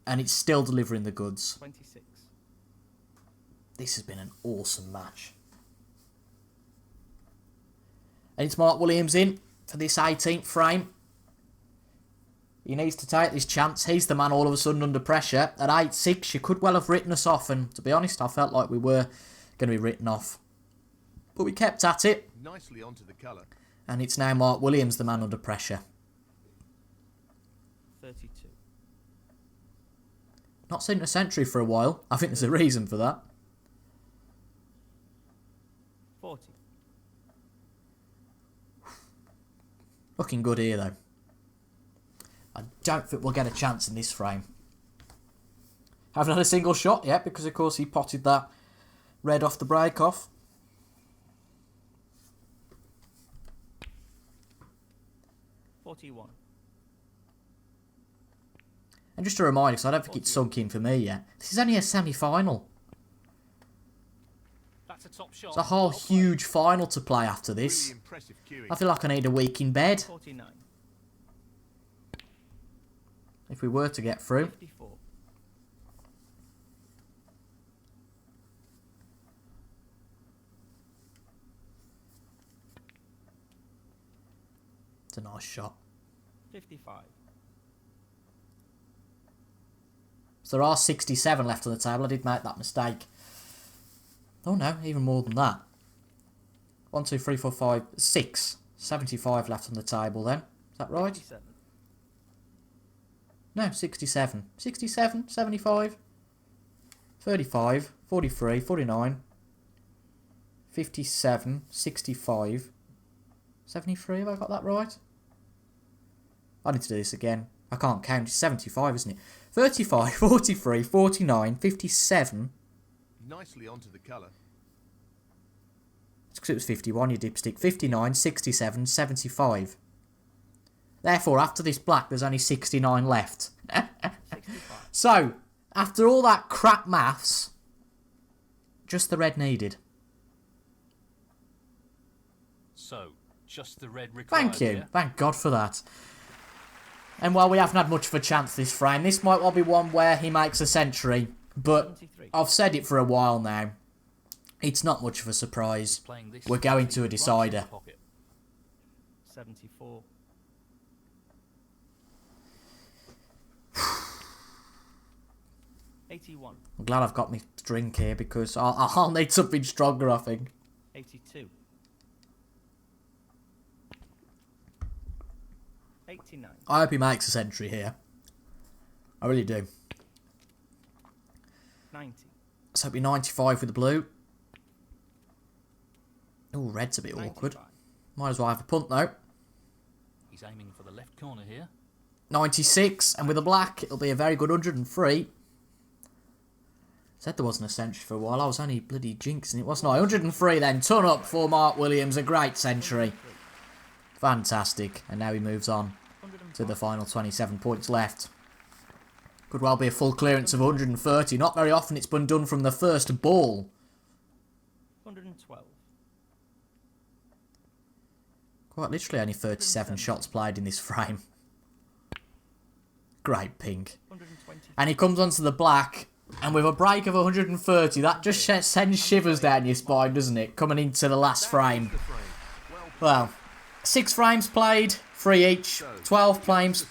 And it's still delivering the goods. 26. This has been an awesome match. And it's Mark Williams in for this 18th frame. He needs to take this chance. He's the man all of a sudden under pressure. At 8-6, you could well have written us off. And to be honest, I felt like we were going to be written off. But we kept at it. Nicely onto the colour. And it's now Mark Williams, the man under pressure. 32. Not seen a century for a while. I think there's a reason for that. 40. Looking good here, though. I don't think we'll get a chance in this frame. Haven't had a single shot yet because, of course, he potted that red off the break off. 41. And just a reminder, because I don't think it's sunk in for me yet, this is only a semi-final. That's a top shot. It's a whole Well played. huge final to play after this. Really impressive cueing. I feel like I need a week in bed 49. if we were to get through. 54. It's a nice shot. 55. So there are 67 left on the table. I did make that mistake. Oh no, even more than that. 1, 2, 3, 4, 5, 6. 75 left on the table then. Is that right? 57. No, 67. 67, 75, 35, 43, 49, 57, 65, 73. Have I got that right? I need to do this again. I can't count. It's 75, isn't it? 35, 43, 49, 57. Nicely onto the colour. It's because it was 51, you dipstick. 59, 67, 75. Therefore, after this black, there's only 69 left. 65. So, after all that crap maths, just the red needed. So, just the red required. Thank you. Here. Thank God for that. And while we haven't had much of a chance this frame, this might well be one where he makes a century. But 73. I've said it for a while now. It's not much of a surprise. Playing this We're going right to a in the decider. pocket. 74. $81. I'm glad I've got my drink here because I'll need something stronger, I think. 82. 89. I hope he makes a century here. I really do. 90. So it'll be 95 with the blue. Oh, red's a bit awkward. 95. Might as well have a punt though. He's aiming for the left corner here. 96, and with the black, it'll be a very good 103. Said there wasn't a century for a while. I was only bloody jinxing it, wasn't I? 103 then. Ton up for Mark Williams. A great century. Fantastic. And now he moves on to the final 27 points left. Could well be a full clearance of 130. Not very often it's been done from the first ball. 112. Quite literally only 37 shots played in this frame. Great pink. 120. And he comes onto the black, and with a break of 130, that just sends shivers down your spine, doesn't it? Coming into the last frame. The frame. Well, 6 frames played, 3 each. 12 frames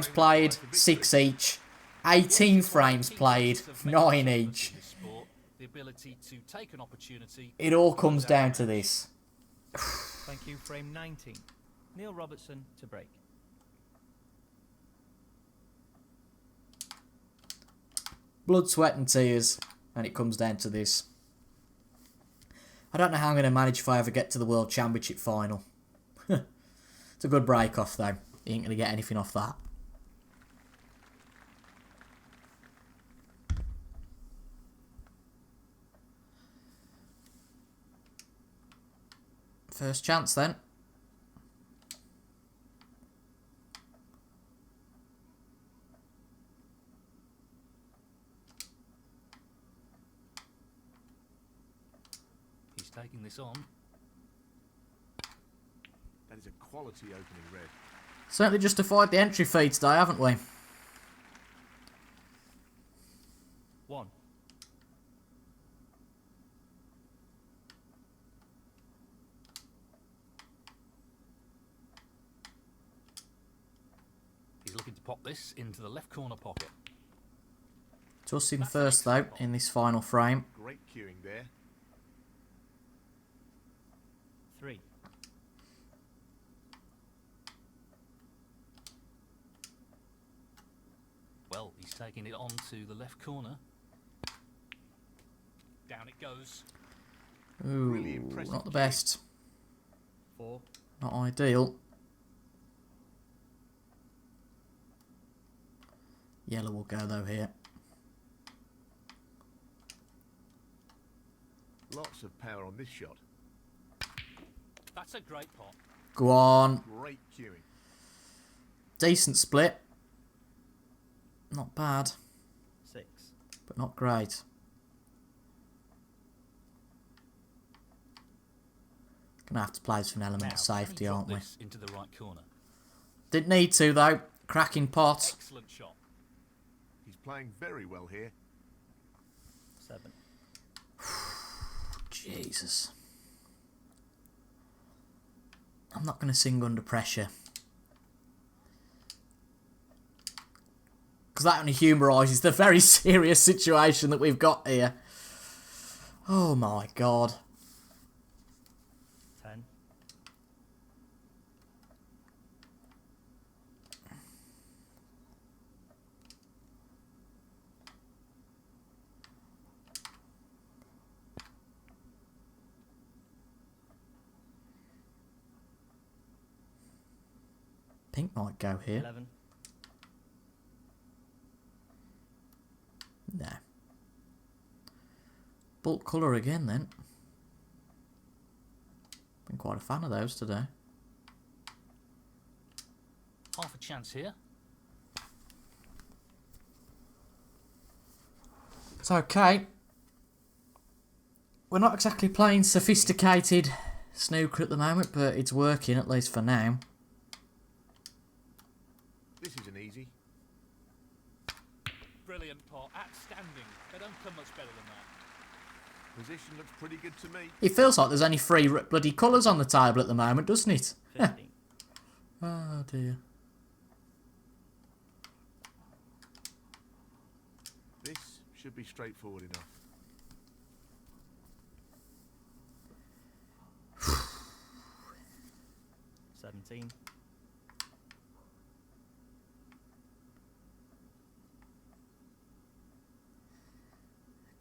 played, 6 each. 18 frames played, 9 each. In this sport, the ability to take an opportunity. It all comes down to this. Thank you. Frame 19. Neil Robertson to break. Blood, sweat and tears, and it comes down to this. I don't know how I'm going to manage if I ever get to the World Championship final. It's a good break off though. You ain't going to get anything off that. First chance then. He's taking this on. That is a quality opening red. Certainly justified the entry fee today, haven't we? 1. He's looking to pop this into the left corner pocket. Tossing first though in this final frame. Great cueing there. 3. Well, he's taking it on to the left corner. Down it goes. Ooh, Really impressive not the cueing. best. 4. Not ideal. Yellow will go though here. Lots of power on this shot. That's a great pot. Go on. Great cueing. Decent split. Not bad, 6. but not great. Gonna have to play this for an element Now, of safety, Drop aren't we? this into the right corner. Didn't need to though. Cracking pot. Excellent shot. He's playing very well here. 7. Jesus. I'm not going to sing under pressure. Because that only humorises the very serious situation that we've got here. Oh my god. 10. pink might go here. 11. No. Bulk colour again then. Been quite a fan of those today. Half a chance here. It's okay. We're not exactly playing sophisticated snooker at the moment, but it's working, at least for now. This isn't easy. Brilliant pot. Outstanding. They don't come much better than that. Position looks pretty good to me. It feels like there's only 3 bloody colours on the table at the moment, doesn't it? 15. Oh dear. This should be straightforward enough. Seventeen.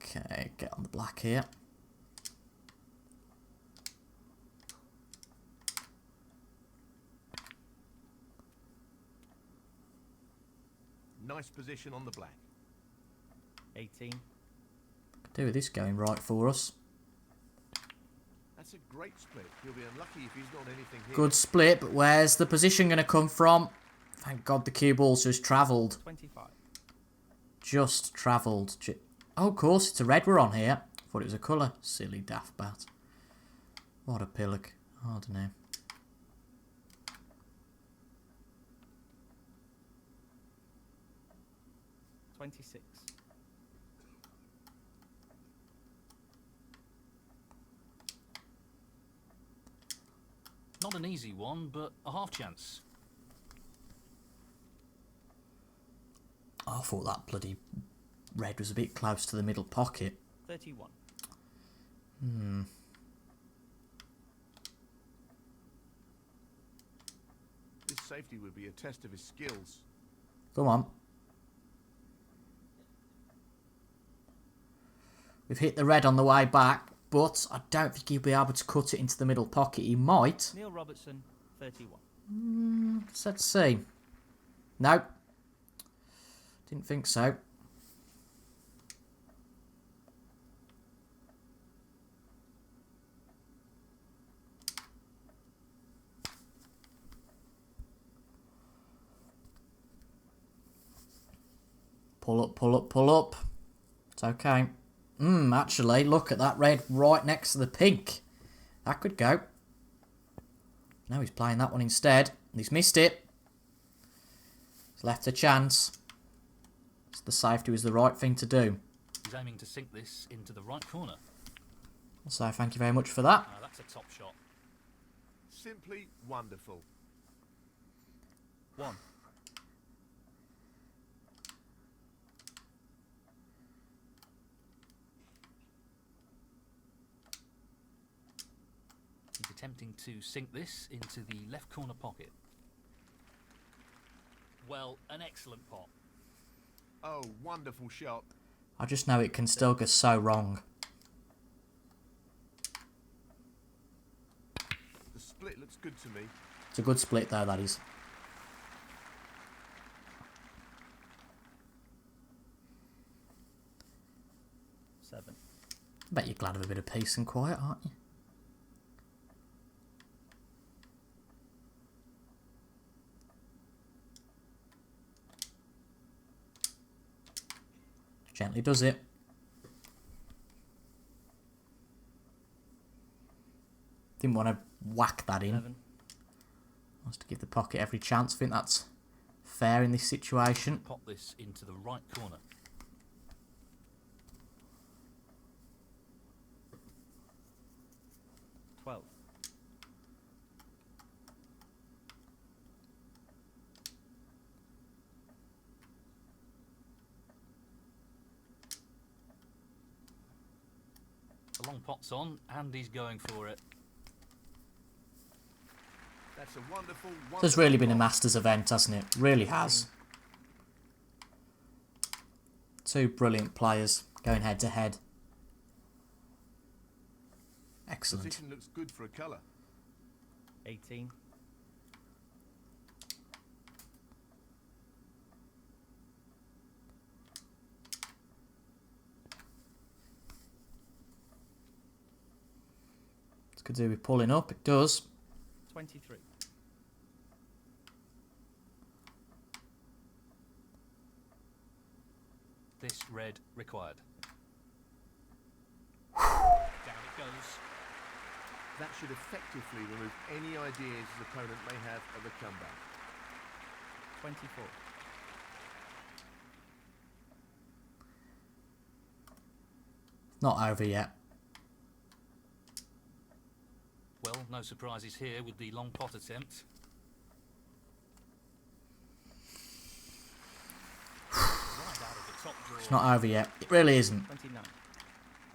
Okay, get on the black here. Nice position on the black. 18. Could do with this going right for us. That's a great split. He'll be unlucky if he's not anything here. Good split, but where's the position going to come from? Thank God the cue ball's just travelled. 25. Just travelled. Oh, of course, it's a red we're on here. Thought it was a colour. Silly daft bat. What a pillock. I don't know. $26. Not an easy one, but a half chance. I thought that bloody red was a bit close to the middle pocket. 31. This safety would be a test of his skills. Come on. We've hit the red on the way back, but I don't think he'll be able to cut it into the middle pocket. He might. Neil Robertson, 31. Let's see. No. Didn't think so. Pull up, pull up, pull up. It's okay. Actually, look at that red right next to the pink. That could go. No, he's playing that one instead. He's missed it. He's left a chance. So the safety was the right thing to do. He's aiming to sink this into the right corner. So thank you very much for that. That's a top shot. Simply wonderful. 1. He's attempting to sink this into the left corner pocket. Well, an excellent pot. Oh, wonderful shot. I just know it can still go so wrong. The split looks good to me. It's a good split though, that is. Seven. I bet you're glad of a bit of peace and quiet, aren't you? Gently does it. Didn't want to whack that in. 11. Wants to give the pocket every chance. I think that's fair in this situation. Pop this into the right corner. 12. The long pot's on, and he's going for it. That's a wonderful, wonderful. There's really been a pot. Masters event, hasn't it? Really has. Two brilliant players going head to head. Excellent. Position looks good for a colour. 18. Could do with pulling up. It does. 23. This red required. Down it goes. That should effectively remove any ideas his opponent may have of the comeback. 24. Not over yet. Well, no surprises here with the long pot attempt. Right out of the top drawer. It's not over yet. It really isn't. 29.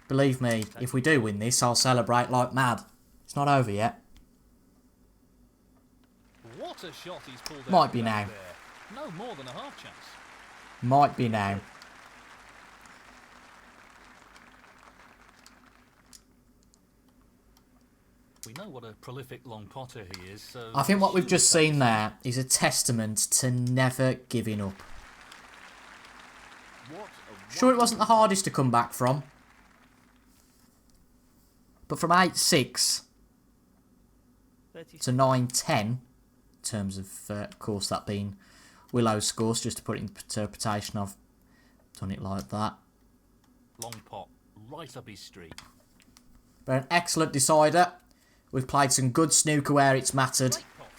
Believe me, if we do win this, I'll celebrate like mad. It's not over yet. What a shot he's pulled out. Might be of now. there. No more than a half chance. Might be now. We know what a prolific long potter he is, so... I think what we've just surely seen there is a testament to never giving up. What a Sure, it wasn't the hardest to come back from. But from 8-6 36. to 9-10, in terms of course, that being Willow's scores, just to put it in interpretation, I've done it like that. long pot, right up his street. But an excellent decider. We've played some good snooker where it's mattered. Great pot.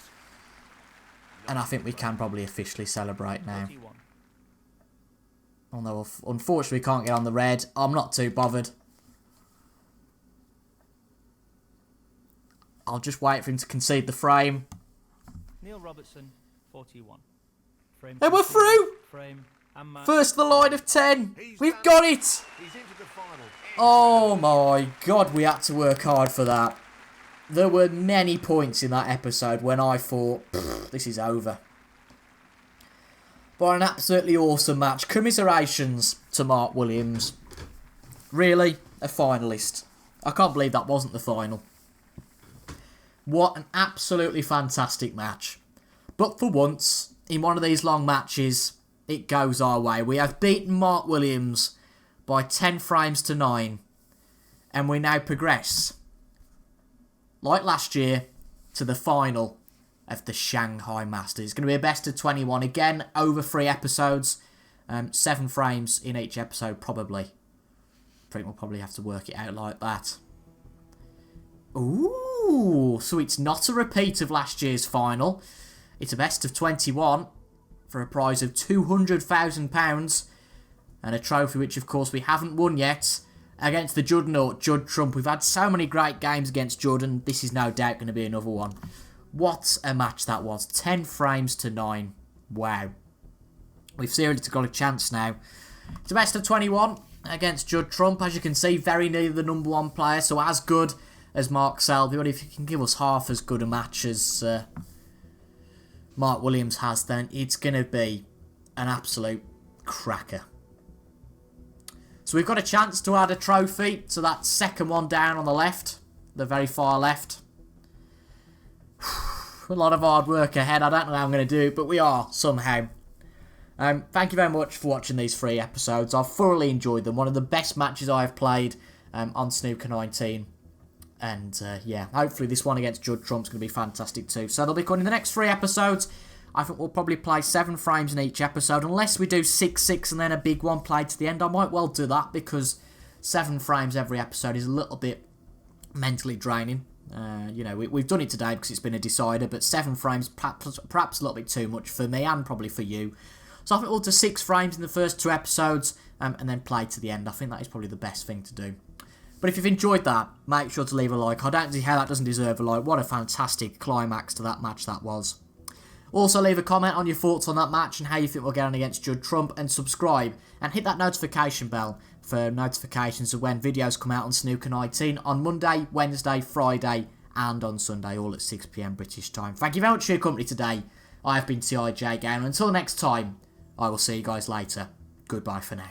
And I think we can probably officially celebrate now. 31. Although, unfortunately, we can't get on the red. I'm not too bothered. I'll just wait for him to concede the frame. Neil Robertson, 41. Frame And we're through! Frame and match. First of the line of 10. He's We've done got it. it! He's into the final. Oh my god, we had to work hard for that. There were many points in that episode when I thought, this is over. But an absolutely awesome match. Commiserations to Mark Williams. Really, a finalist. I can't believe that wasn't the final. What an absolutely fantastic match. But for once, in one of these long matches, it goes our way. We have beaten Mark Williams by 10 frames to 9. And we now progress, like last year, to the final of the Shanghai Masters. It's going to be a best of 21 again, over 3 episodes. 7 frames in each episode, probably. I think we'll probably have to work it out like that. Ooh, so it's not a repeat of last year's final. It's a best of 21 for a prize of £200,000 and a trophy which, of course, we haven't won yet against the Judnaut, Judd Trump. We've had so many great games against Judd, and this is no doubt going to be another one. What a match that was. 10 frames to 9. Wow. We've seriously got a chance now. It's a best of 21 against Judd Trump. As you can see, very nearly the number 1 player, so as good as Mark Selby. But if you can give us half as good a match as Mark Williams has, then it's going to be an absolute cracker. So we've got a chance to add a trophy to that second one down on the left, the very far left. A lot of hard work ahead. I don't know how I'm going to do it, but we are somehow. Thank you very much for watching these 3 episodes. I've thoroughly enjoyed them. One of the best matches I've played on Snooker 19. And yeah, hopefully this one against Judd Trump's going to be fantastic too. So they'll be coming in the next 3 episodes. I think we'll probably play 7 frames in each episode, unless we do 6-6 and then a big one played to the end. I might well do that, because 7 frames every episode is a little bit mentally draining. You know, we've done it today because it's been a decider, but 7 frames perhaps a little bit too much for me and probably for you. So I think we'll do 6 frames in the first 2 episodes and then play to the end. I think that is probably the best thing to do. But if you've enjoyed that, make sure to leave a like. I don't see how that doesn't deserve a like. What a fantastic climax to that match that was. Also, leave a comment on your thoughts on that match and how you think we'll get on against Judd Trump, and subscribe and hit that notification bell for notifications of when videos come out on Snooker 19 on Monday, Wednesday, Friday and on Sunday, all at 6 PM British time. Thank you very much for your company today. I have been TIJ Gamer. Until next time, I will see you guys later. Goodbye for now.